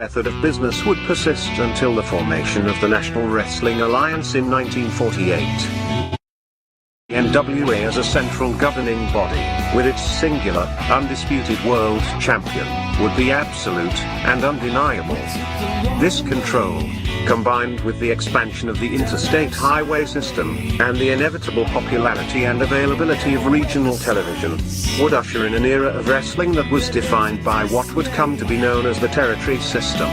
method of business would persist until the formation of the National Wrestling Alliance in 1948. The NWA as a central governing body, with its singular, undisputed world champion, would be absolute and undeniable. This control, combined with the expansion of the interstate highway system, and the inevitable popularity and availability of regional television, would usher in an era of wrestling that was defined by what would come to be known as the territory system.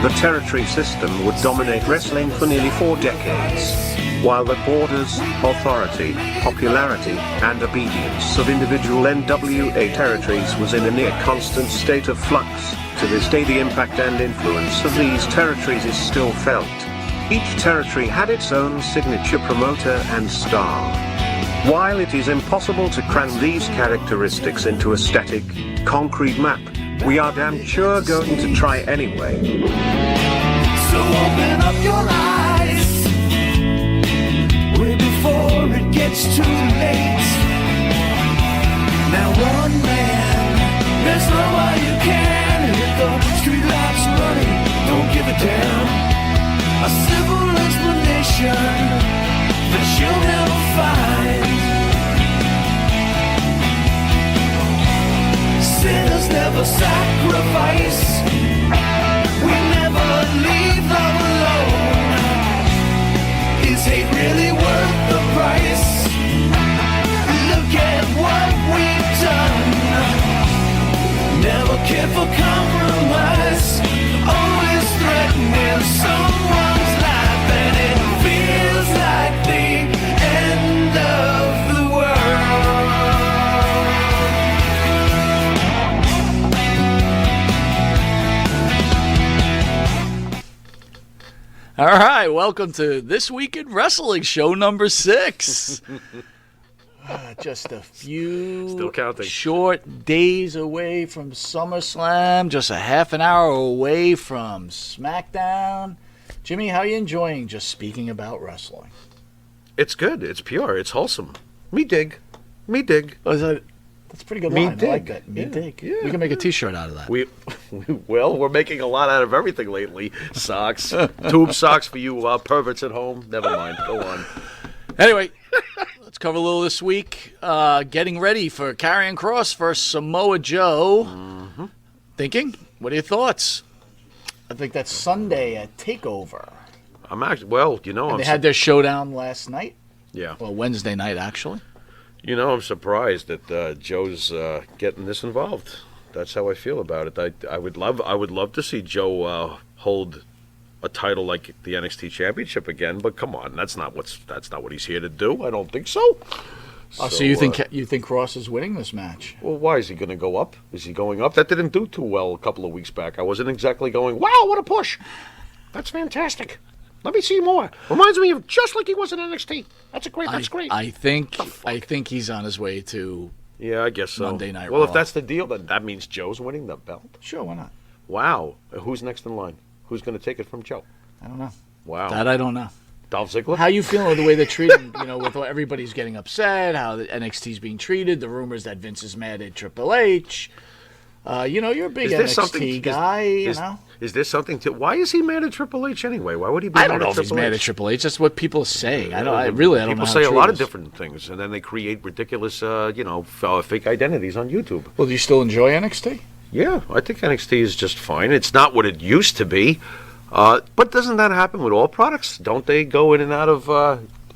The territory system would dominate wrestling for nearly 4 decades, while the borders, authority, popularity, and obedience of individual NWA territories was in a near constant state of flux. To this day, the impact and influence of these territories is still felt. Each territory had its own signature promoter and star. While it is impossible to cram these characteristics into a static, concrete map, we are damn sure going to try anyway. So open up your eyes, way before it gets too late. Now one man, there's no way you can hit the street lights running, don't give a damn. A simple explanation that you'll never find. Sinners never sacrifice, we never leave them alone. Is hate really worth the price? Look at what we've done. Never care for compromise, always threatening someone's life, and it feels like the end of the world. All right, welcome to This Week in Wrestling, show number 6. Just a few Still counting. short days away from SummerSlam, just a half an hour away from SmackDown. Jimmy, how are you enjoying just speaking about wrestling? It's good. It's pure. It's wholesome. Me dig. Me dig. That's a pretty good Me line. dig. I like that. Me dig. Yeah. We can make a T-shirt out of that. We're making a lot out of everything lately. Socks. Tube socks for you perverts at home. Never mind. Go on. Anyway, let's cover a little this week. Getting ready for Karrion Kross versus Samoa Joe. Mm-hmm. Thinking? What are your thoughts? I think that's Sunday at TakeOver. I'm actually, And they had their showdown last night. Yeah. Well, Wednesday night, actually. I'm surprised that Joe's getting this involved. That's how I feel about it. I would love to see Joe hold a title like the NXT Championship again, but come on, that's not what he's here to do. I don't think so. So you think Kross is winning this match? Well, why is he going to go up? Is he going up? That didn't do too well a couple of weeks back. I wasn't exactly going, wow, what a push! That's fantastic. Let me see more. Reminds me of just like he was in NXT. That's great. I think he's on his way to. Yeah, I guess so. Monday Night Well, Raw. if that's the deal, then that means Joe's winning the belt. Sure, why not? Wow. Who's next in line? Who's going to take it from Joe? I don't know. Wow. That I don't know. Dolph Ziggler? How you feeling with the way they're treating, with everybody's getting upset, how the NXT's being treated, the rumors that Vince is mad at Triple H. You're a big NXT guy, Is there something to... Why is he mad at Triple H anyway? Why would he be I mad don't know at if Triple he's H? mad at Triple H. That's what people are saying. I don't know. People how say a true lot it of is. different things, and then they create ridiculous, fake identities on YouTube. Well, do you still enjoy NXT? Yeah, I think NXT is just fine. It's not what it used to be. But doesn't that happen with all products? Don't they go in and out of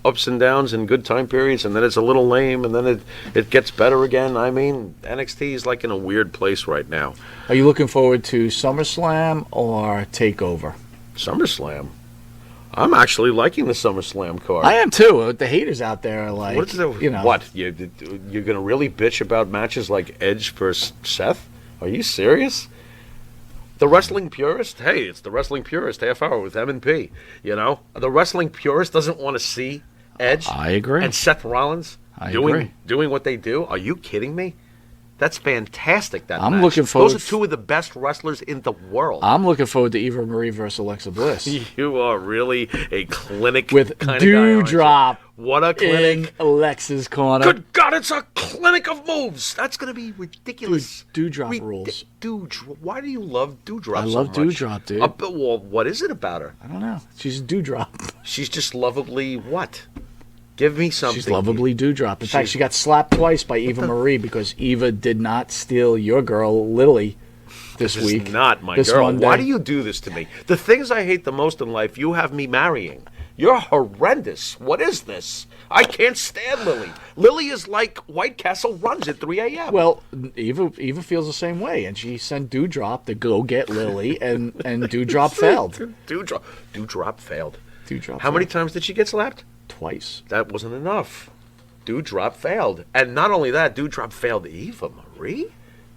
ups and downs and good time periods, and then it's a little lame, and then it gets better again? I mean, NXT is like in a weird place right now. Are you looking forward to SummerSlam or TakeOver? SummerSlam. I'm actually liking the SummerSlam card. I am too. The haters out there are like, What? You're going to really bitch about matches like Edge versus Seth? Are you serious? The Wrestling Purist? Hey, it's the Wrestling Purist half hour with M&P. The Wrestling Purist doesn't want to see Edge. I agree. And Seth Rollins agree. doing what they do. Are you kidding me? That's fantastic. I'm match. looking forward. Those are two of the best wrestlers in the world. I'm looking forward to Eva Marie versus Alexa Bliss. You are really a clinic With kind of guy, aren't you? Dewdrop What a clinic. in Alexa's corner. Good God, it's a clinic of moves. That's going to be ridiculous. Dewdrop rules. Why do you love Dewdrop I so love much? Dewdrop, dude. Well, what is it about her? I don't know. She's Dewdrop. She's just lovably what? Give me something. She's lovably Dewdrop. In fact, she got slapped twice by Eva Marie because Eva did not steal your girl, Lily, this week. Is not my this girl. Monday. Why do you do this to me? The things I hate the most in life, you have me marrying. You're horrendous. What is this? I can't stand Lily. Lily is like White Castle runs at 3 a.m. Well, Eva feels the same way, and she sent Dewdrop to go get Lily, and Dewdrop failed. Dewdrop failed. Dewdrop How many failed. times did she get slapped? Twice. That wasn't enough. Dewdrop failed. And not only that, Dewdrop failed Eva Marie?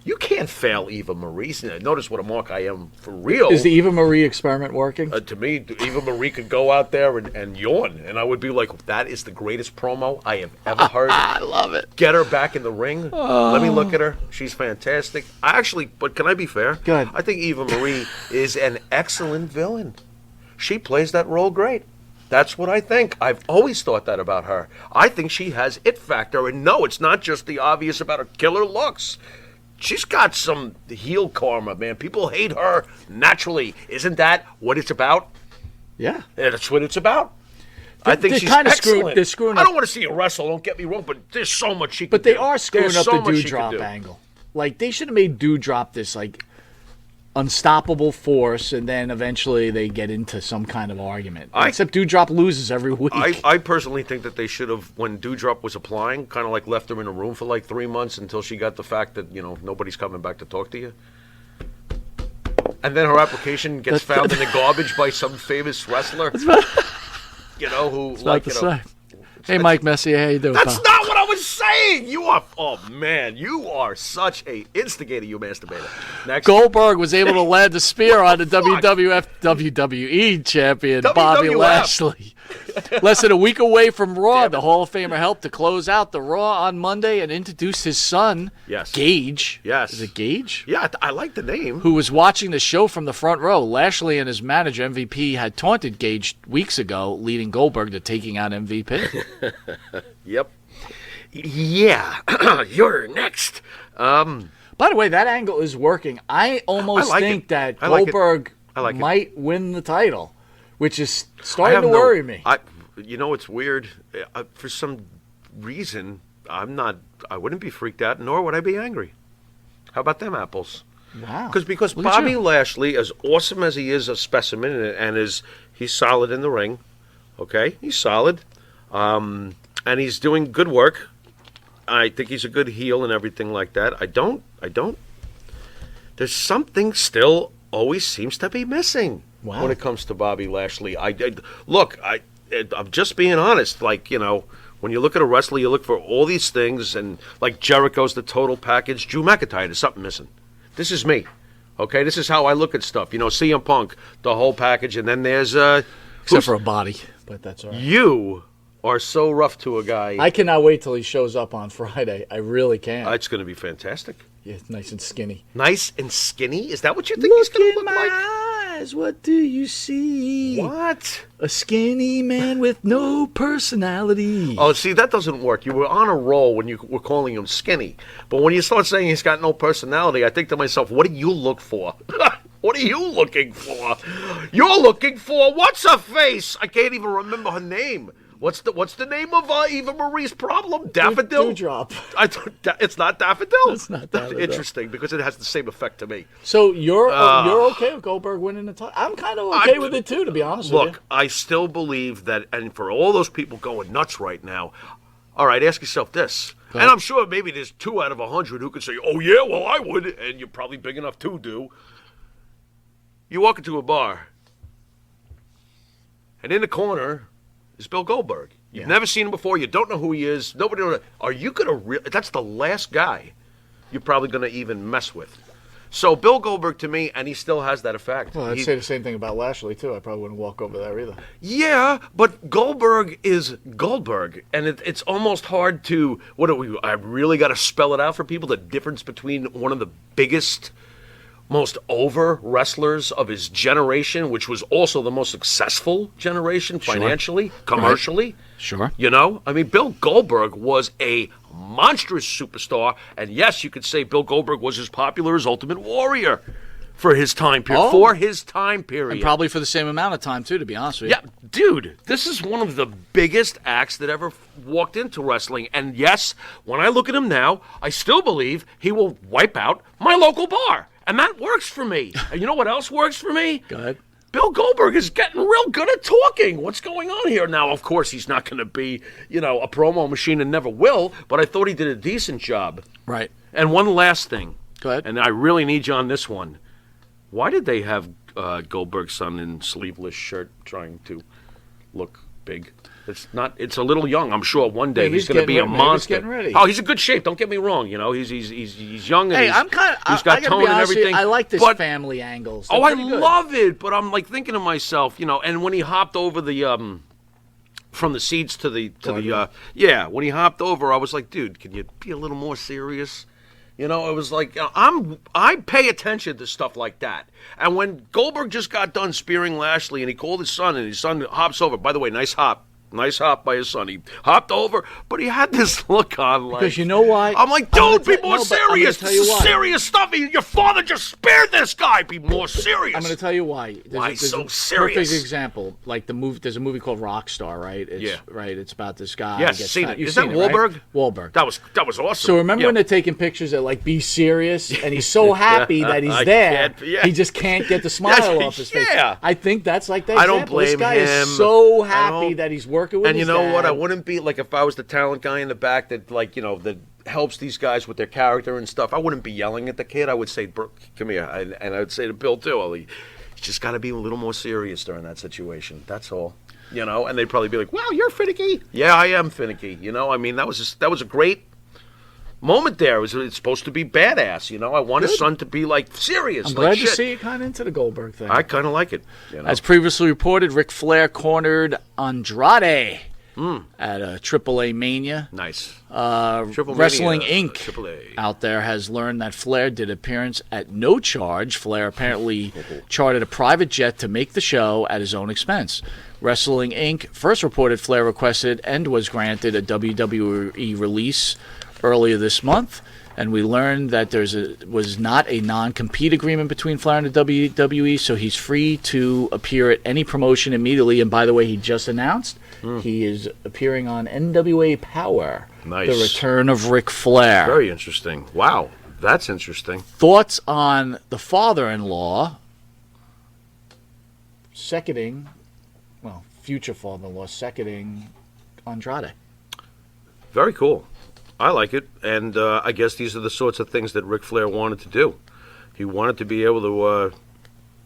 You can't fail Eva Marie. Notice what a mark I am for real. Is the Eva Marie experiment working? To me, Eva Marie could go out there and yawn, and I would be like, that is the greatest promo I have ever heard. I love it. Get her back in the ring. Let me look at her. She's fantastic. But can I be fair? Go ahead. I think Eva Marie is an excellent villain. She plays that role great. That's what I think. I've always thought that about her. I think she has it factor, and no, it's not just the obvious about her killer looks. She's got some heel karma, man. People hate her naturally. Isn't that what it's about? Yeah. Yeah, that's what it's about. I think they're she's kinda excellent. they're screwing I up- don't want to see her wrestle, don't get me wrong, but there's so much she can But they do. are screwing There's up so the much she can Dewdrop do. angle. Like, they should have made Dewdrop this, like, unstoppable force, and then eventually they get into some kind of argument. Except Dewdrop loses every week. I personally think that they should have, when Dewdrop was applying, kind of like left her in a room for like 3 months until she got the fact that, nobody's coming back to talk to you. And then her application gets found in the garbage by some famous wrestler. Who, about to say. Hey, Mike Messier, how you doing, That's pal? not what I was saying. You are such a instigator, you masturbator. Next. Goldberg was able to land a spear on the WWE champion, Bobby WWF. Lashley. Less than a week away from Raw, the Hall of Famer helped to close out the Raw on Monday and introduce his son, Yes. Gage. Yes. Is it Gage? Yeah, I like the name. Who was watching the show from the front row. Lashley and his manager, MVP, had taunted Gage weeks ago, leading Goldberg to taking out MVP. Yep. Yeah, you're next. By the way, that angle is working. I almost like think it. that I like it. Goldberg I like it. might win the title, which is I starting have to no- worry me. It's weird. For some reason, I wouldn't be freaked out, nor would I be angry. How about them apples? Wow. Because Look at Bobby you. Lashley, as awesome as he is a specimen, and he's solid in the ring, okay? He's solid. And he's doing good work. I think he's a good heel and everything like that. I don't. There's something still always seems to be missing when it comes to Bobby Lashley. I'm just being honest. Like, when you look at a wrestler, you look for all these things, and like Jericho's the total package. Drew McIntyre, there's something missing. This is me. Okay, this is how I look at stuff. CM Punk, the whole package, and then there's Except for a body, but that's all right. you are so rough to a guy. I cannot wait till he shows up on Friday. I really can. It's going to be fantastic. Yeah, nice and skinny. Nice and skinny? Is that what you think he's going to look like? eyes, what do you see? What? A skinny man with no personality. Oh, see, that doesn't work. You were on a roll when you were calling him skinny. But when you start saying he's got no personality, I think to myself, what do you look for? What are you looking for? You're looking for what's her face? I can't even remember her name. What's the name of Eva Marie's problem? Daffodil? Dewdrop. It's not Daffodil? It's not Daffodil. Interesting, because it has the same effect to me. So you're okay with Goldberg winning the title? I'm kind of okay with it too, to be honest with you. Look, I still believe that, and for all those people going nuts right now, all right, ask yourself this. And I'm sure maybe there's 2 out of 100 who could say, oh, yeah, well, I would, and you're probably big enough to do. You walk into a bar, and in the corner is Bill Goldberg. You've never seen him before. You don't know who he is. Nobody knows. Are you going to that's the last guy you're probably going to even mess with. So Bill Goldberg to me, and he still has that effect. Well, I'd say the same thing about Lashley too. I probably wouldn't walk over there either. Yeah, but Goldberg is Goldberg, and it's almost hard to I really got to spell it out for people. The difference between one of the biggest, most over wrestlers of his generation, which was also the most successful generation financially, commercially. Right. Sure. You know, I mean, Bill Goldberg was a monstrous superstar, and yes, you could say Bill Goldberg was as popular as Ultimate Warrior for his time period. And probably for the same amount of time too, to be honest with you. Yeah, dude, this is one of the biggest acts that ever walked into wrestling. And yes, when I look at him now, I still believe he will wipe out my local bar. And that works for me. And you know what else works for me? Go ahead. Bill Goldberg is getting real good at talking. What's going on here? Now, of course, he's not going to be, a promo machine and never will, but I thought he did a decent job. Right. And one last thing. Go ahead. And I really need you on this one. Why did they have Goldberg's son in sleeveless shirt trying to look big? It's a little young. I'm sure one day Maybe he's going to be a monster. He's getting ready. Oh, he's in good shape. Don't get me wrong. He's young and he's got tone and everything. I like this family angles. I love it, but I'm like thinking to myself, and when he hopped over the from the seats to the when he hopped over, I was like, dude, can you be a little more serious? It was like I pay attention to stuff like that. And when Goldberg just got done spearing Lashley, and he called his son, and his son hops over. By the way, nice hop by his son. He hopped over, but he had this look on like. Because you know why? I'm like, dude, be more serious. This is serious stuff. Your father just spared this guy. Be more serious. I'm going to tell you why. There's so a serious? Perfect example, like the movie. There's a movie called Rockstar, right? Right. It's about this guy. Yes, seen it. Is that Wahlberg? Right? Wahlberg. That was awesome. So remember when they're taking pictures that like be serious, and he's so happy that he's there, he just can't get the smile off his face. Yeah. I think that's like that. I don't example. blame This guy him. is so happy that he's working with. And his you know dad. what? I wouldn't be like if I was the talent guy in the back that that helps these guys with their character and stuff. I wouldn't be yelling at the kid. I would say, "Brooke, come here," and I would say to Bill too, "You just got to be a little more serious during that situation. That's all." And they'd probably be like, "Wow, you're finicky." Yeah, I am finicky. I mean, that was a great moment there. It's supposed to be badass. I want his son to be like serious. I'm like glad shit. to see you kind of into the Goldberg thing. I kind of like it. As previously reported, Ric Flair cornered Andrade at a AAA Mania. Nice. Wrestling Mania, Inc. AAA. out there has learned that Flair did appearance at no charge. Flair apparently chartered a private jet to make the show at his own expense. Wrestling Inc. first reported Flair requested and was granted a WWE release earlier this month, and we learned that was not a non-compete agreement between Flair and the WWE, so he's free to appear at any promotion immediately. And by the way, he just announced he is appearing on NWA Power. Nice. The return of Ric Flair. Very interesting. Wow, that's interesting. Thoughts on the father-in-law future father-in-law seconding Andrade? Very cool. I like it, and I guess these are the sorts of things that Ric Flair wanted to do. He wanted to be able to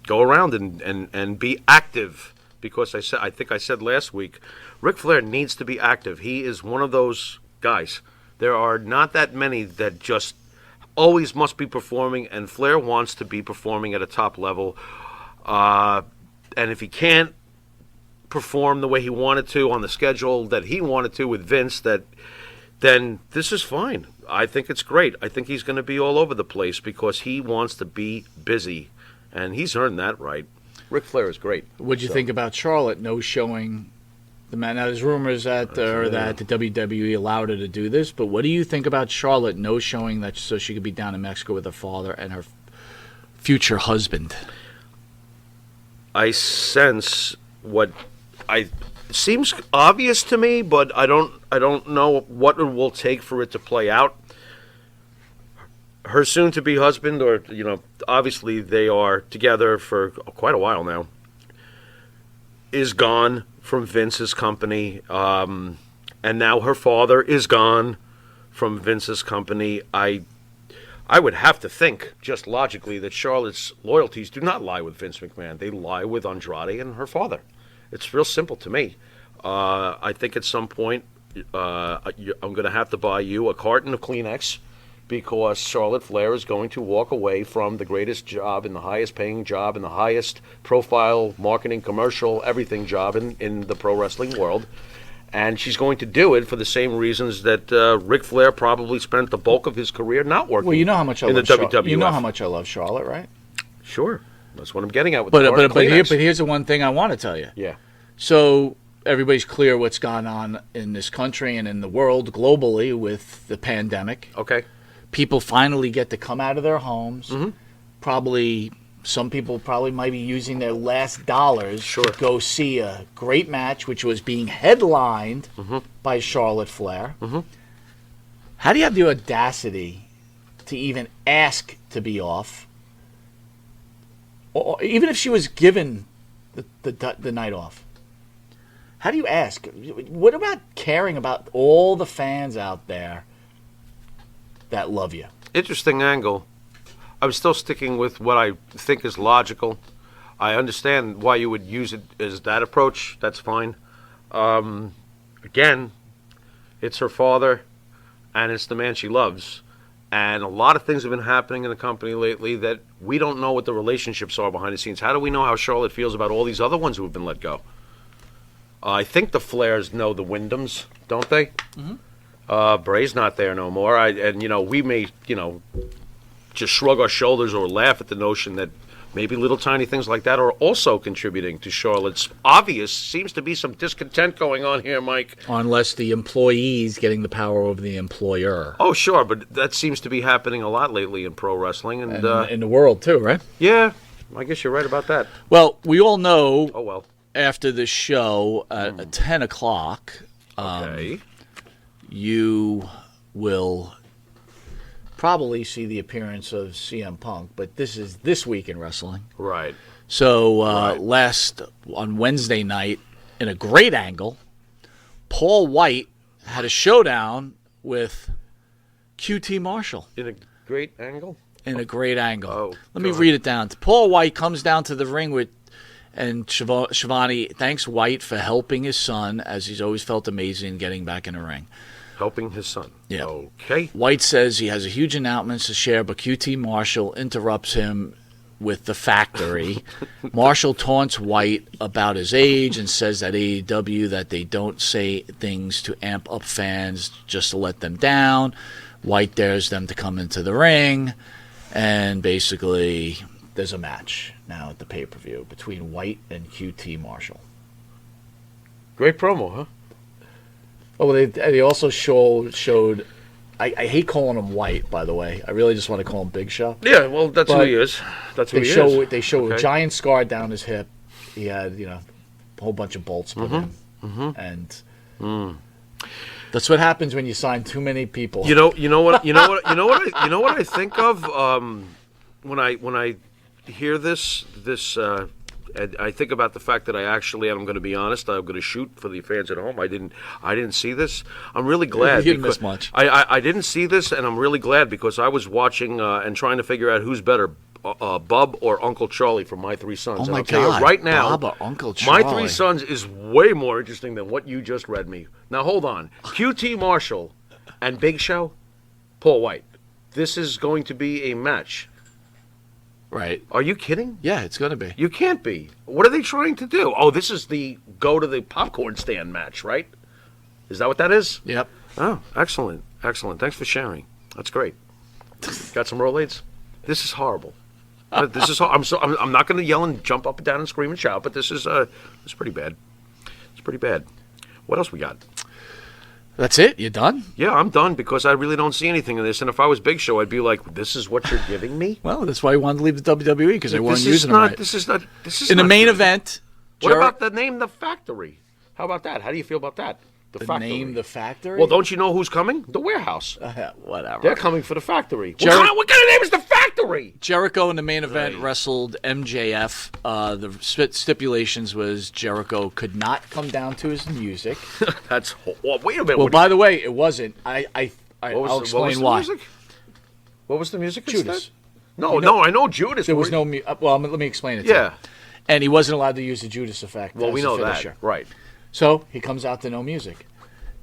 go around and be active, because I think I said last week, Ric Flair needs to be active. He is one of those guys. There are not that many that just always must be performing, and Flair wants to be performing at a top level. And if he can't perform the way he wanted to on the schedule that he wanted to with Vince, then this is fine. I think it's great. I think he's going to be all over the place because he wants to be busy, and he's earned that right. Ric Flair is great. What'd you think about Charlotte no-showing the man? Now, there's rumors that the WWE allowed her to do this, but what do you think about Charlotte no-showing that so she could be down in Mexico with her father and her future husband? I sense it seems obvious to me, but I don't know what it will take for it to play out. Her soon-to-be husband, or obviously they are together for quite a while now, is gone from Vince's company, and now her father is gone from Vince's company. I would have to think, just logically, that Charlotte's loyalties do not lie with Vince McMahon. They lie with Andrade and her father. It's real simple to me. I think at some point I'm going to have to buy you a carton of Kleenex because Charlotte Flair is going to walk away from the greatest job and the highest paying job and the highest profile marketing, commercial, everything job in the pro wrestling world. And she's going to do it for the same reasons that Ric Flair probably spent the bulk of his career not working. Well, you know how much I in love the Charlotte. WWF. You know how much I love Charlotte, right? Sure. That's what I'm getting at with But Kleenex. here's the one thing I want to tell you. Yeah. So everybody's clear what's gone on in this country and in the world globally with the pandemic. Okay. People finally get to come out of their homes. Mm-hmm. Probably some people might be using their last dollars Sure. to go see a great match, which was being headlined by Charlotte Flair. Mm-hmm. How do you have the audacity to even ask to be off? Or even if she was given the night off. How do you ask? What about caring about all the fans out there that love you? Interesting angle. I'm still sticking with what I think is logical. I understand why you would use it as that approach. That's fine. Again, it's her father, and it's the man she loves. And a lot of things have been happening in the company lately that we don't know what the relationships are behind the scenes. How do we know how Charlotte feels about all these other ones who have been let go? I think the Flairs know the Wyndhams, don't they? Mm-hmm. Bray's not there no more. We may, just shrug our shoulders or laugh at the notion that maybe little tiny things like that are also contributing to Charlotte's seems to be some discontent going on here, Mike. Unless the employee's getting the power over the employer. Oh, sure, but that seems to be happening a lot lately in pro wrestling. And in the world, too, right? yeah, I guess you're right about that. Well, we all know Oh, well. after the show at 10 o'clock, Okay. you will probably see the appearance of CM Punk, but this is this week in wrestling. Right. So Right. on Wednesday night, in a great angle, Paul White had a showdown with QT Marshall. In a great angle? In a great angle. Oh, Let me God. read it down. Paul White comes down to the ring and Shivani thanks White for helping his son, as he's always felt amazing getting back in the ring. Helping his son. Yeah. Okay. White says he has a huge announcement to share, but QT Marshall interrupts him with the factory. Marshall taunts White about his age and says that AEW that they don't say things to amp up fans just to let them down. White dares them to come into the ring, and basically there's a match now at the pay-per-view between White and QT Marshall. Great promo, huh? Oh, they also showed. I hate calling him White, by the way. I really just want to call him Big Show. Yeah, well, that's who But he is. That's who They he show is. they show a Okay. giant scar down his hip. He had a whole bunch of bolts put in, and that's what happens when you sign too many people. You know what I think of when I hear this. And I think about the fact that I'm going to be honest, I'm going to shoot for the fans at home. I didn't see this. I'm really glad. You didn't because miss much. I didn't see this, and I'm really glad because I was watching and trying to figure out who's better, Bub or Uncle Charlie from My Three Sons. Oh And my I'll tell you God, right now, Bob or Uncle My Charlie. Three Sons is way more interesting than what you just read me. Now hold on, QT Marshall and Big Show, Paul White. This is going to be a match. Right? Are you kidding? Yeah, it's gonna be. You can't be. What are they trying to do? Oh, this is the go to the popcorn stand match, right? Is that what that is? Yep. Oh, excellent. Excellent. Thanks for sharing. That's great. Got some Rolaids? This is horrible. This is I'm not going to yell and jump up and down and scream and shout, but this is pretty bad. It's pretty bad. What else we got? That's it. You done? Yeah, I'm done because I really don't see anything in this. And if I was Big Show, I'd be like, "This is what you're giving me." Well, that's why he wanted to leave the WWE because they weren't using him right. This is not. This is In the not main good. event, What Jarrett- about the name, The Factory? How about that? How do you feel about that? The Factory. name the factory? Well, don't you know who's coming? The Warehouse. Whatever. They're coming for the Factory. Jarrett- What kind of name is The Factory? Jericho in the main event Right. wrestled MJF. The stipulations was Jericho could not come down to his music. That's. Well, wait a minute. Well, what- by the way, it wasn't. I'll what was explain the why. Music? What was the music? Judas. Instead? No, I know Judas. There was no. Well, let me explain it. To you. Yeah. And he wasn't allowed to use the Judas effect. Well, as we a know finisher. that. Right. So he comes out to no music.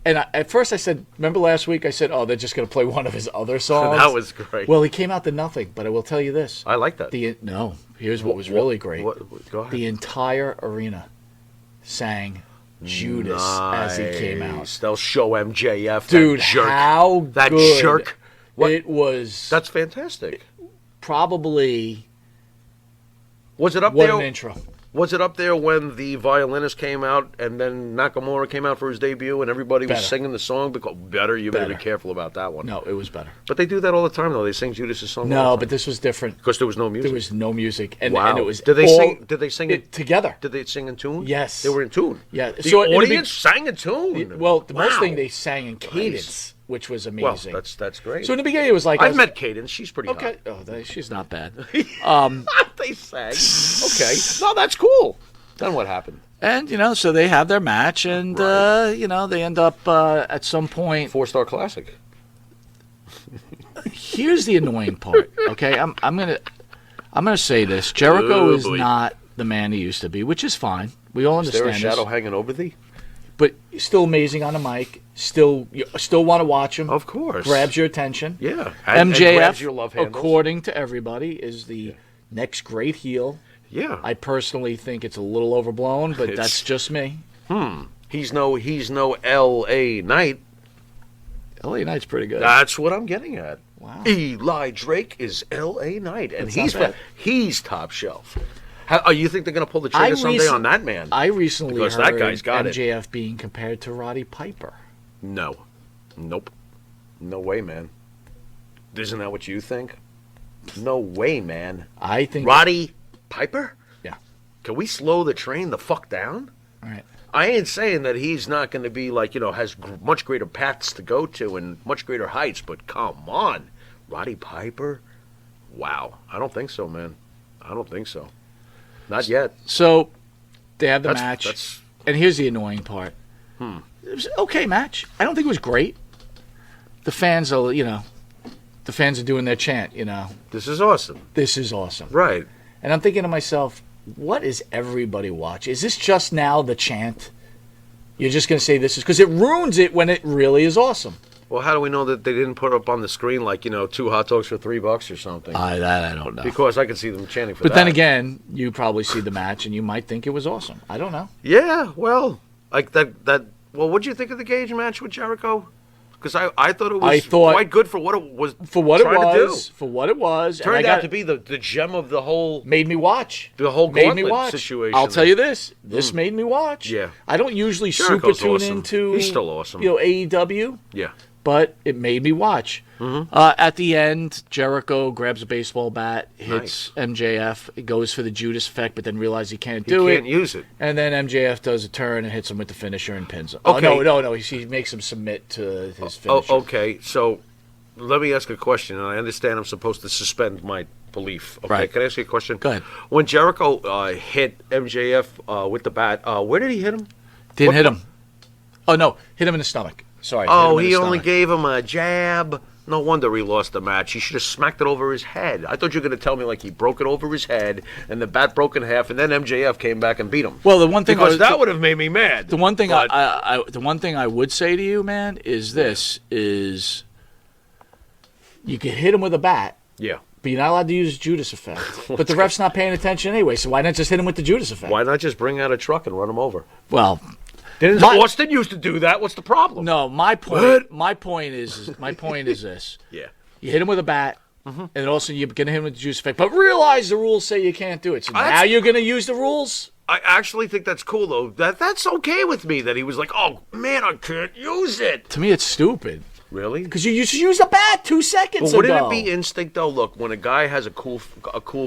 And at first I said, remember last week I said, oh, they're just going to play one of his other songs. That was great. Well, he came out to nothing, but I will tell you this. I like that. Here's what was really great. Go ahead. The entire arena sang Judas as he came out. They'll show MJF. Dude, that jerk. how that good jerk. What? It was. That's fantastic. Probably. Was it up what there? An intro. Was it up there when the violinist came out and then Nakamura came out for his debut and everybody was singing the song? Because you better be careful about that one. No, it was better. But they do that all the time, though. They sing Judas' song. No, but this was different because there was no music. There was no music, and it was. Did they sing it together? Did they sing in tune? Yes, they were in tune. Yeah, the audience sang in tune. Well, the most thing they sang in cadence. Which was amazing. Well, that's great. So in the beginning, it was like I've met Cadence. She's pretty okay. hot. Oh, she's not bad. They sang. Okay. No, that's cool. Then what happened? And so they have their match, and they end up at some point 4-star classic. Here's the annoying part. Okay, I'm gonna say this: Jericho is not the man he used to be, which is fine. We all understand. Is there a shadow hanging over thee? But still amazing on the mic. You still want to watch him. Of course. Grabs your attention. Yeah. MJF, and grabs your love handles. According to everybody, is the next great heel. Yeah. I personally think it's a little overblown, but that's just me. He's no L.A. Knight. L.A. Knight's pretty good. That's what I'm getting at. Wow. Eli Drake is L.A. Knight, and That's he's top shelf. You think they're going to pull the trigger someday on that man? I recently because heard that guy's got MJF being compared to Roddy Piper. No. Nope. No way, man. Isn't that what you think? No way, man. I think Roddy Piper? Yeah. Can we slow the train the fuck down? All right. I ain't saying that he's not going to be has much greater paths to go to and much greater heights, but come on. Roddy Piper? Wow. I don't think so, man. I don't think so. Not yet. So they have the match. And here's the annoying part. It was an okay match. I don't think it was great. The fans are, doing their chant, This is awesome. This is awesome. Right. And I'm thinking to myself, what is everybody watching? Is this just now the chant? You're just going to say this is because it ruins it when it really is awesome. Well, how do we know that they didn't put up on the screen 2 hot dogs for $3 or something? That I don't know. Because I could see them chanting for that. But then again, again, you probably see the match and you might think it was awesome. I don't know. Yeah, well, like that. Well, what did you think of the Gage match with Jericho? Because I thought it was quite good for what it was. For what it was. For what it was. Turned out to be the gem of the whole. Made me watch. The whole gauntlet situation. I'll tell you this. This made me watch. Yeah. I don't usually super tune into. He's still awesome. AEW. Yeah. But it made me watch. Mm-hmm. At the end, Jericho grabs a baseball bat, hits MJF, it goes for the Judas effect, but then realizes he can't do it. He can't use it. And then MJF does a turn and hits him with the finisher and pins him. Okay. Oh, no. He makes him submit to his finisher. Okay, so let me ask a question, and I understand I'm supposed to suspend my belief. Okay, right. Can I ask you a question? Go ahead. When Jericho hit MJF with the bat, where did he hit him? Didn't hit him. Oh, no. Hit him in the stomach. Sorry. Oh, he only gave him a jab. No wonder he lost the match. He should have smacked it over his head. I thought you were going to tell me he broke it over his head and the bat broke in half, and then MJF came back and beat him. Well, the one thing that would have made me mad. The one thing the one thing I would say to you, man, is this: is you can hit him with a bat. Yeah. But you're not allowed to use Judas effect. But the ref's not paying attention anyway, so why not just hit him with the Judas effect? Why not just bring out a truck and run him over? Well. Austin used to do that. What's the problem? No, my point is this. Yeah. You hit him with a bat, and also you're going to hit him with the Judas effect. But realize the rules say you can't do it. So now you're going to use the rules? I actually think that's cool, though. That's okay with me that he was like, oh, man, I can't use it. To me, it's stupid. Really? Because you used a bat 2 seconds ago. Wouldn't it be instinct, though? Look, when a guy has a cool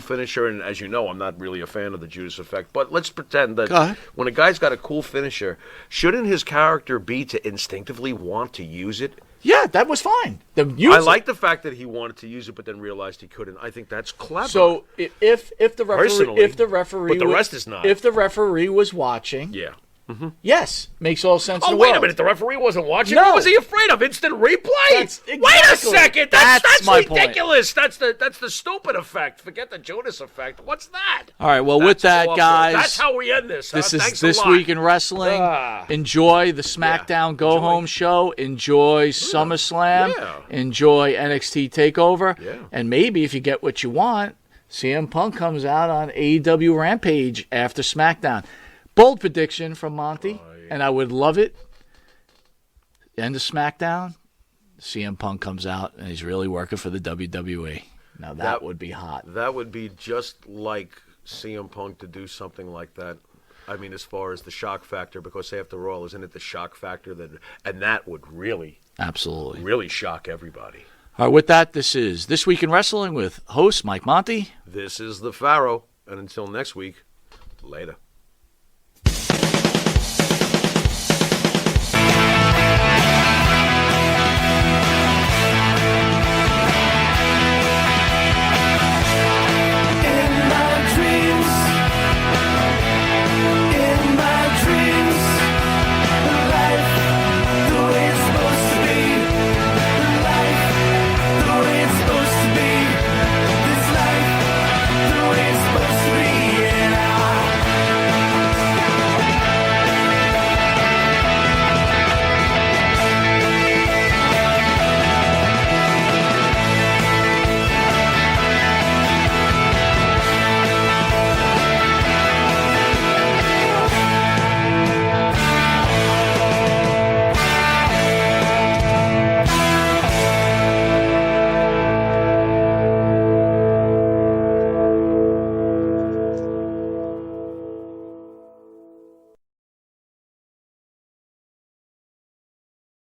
finisher, and as you know, I'm not really a fan of the Judas effect, but let's pretend that when a guy's got a cool finisher, shouldn't his character be to instinctively want to use it? Yeah, that was fine. I like the fact that he wanted to use it, but then realized he couldn't. I think that's clever. So if the referee, but the rest is not. If the referee was watching, yeah, Yes, makes all sense in Oh, the wait world. a minute. The referee wasn't watching? No. What was he afraid of? Instant replay? Exactly. Wait a second. That's my point. ridiculous. That's the stupid effect. Forget the Jonas effect. What's that? All right, well, with that, awful. guys, That's how we end this. this is Thanks This a lot. Week in Wrestling. Enjoy the SmackDown Go Home show. Enjoy SummerSlam. Yeah. Enjoy NXT TakeOver. Yeah. And maybe if you get what you want, CM Punk comes out on AEW Rampage after SmackDown. Bold prediction from Monty, and I would love it. End of SmackDown, CM Punk comes out, and he's really working for the WWE. Now that would be hot. That would be just like CM Punk to do something like that. I mean, as far as the shock factor, because after all, isn't it the shock factor and that would really shock everybody. All right, with that, this is This Week in Wrestling with host Mike Monty. This is the Pharaoh, and until next week, later.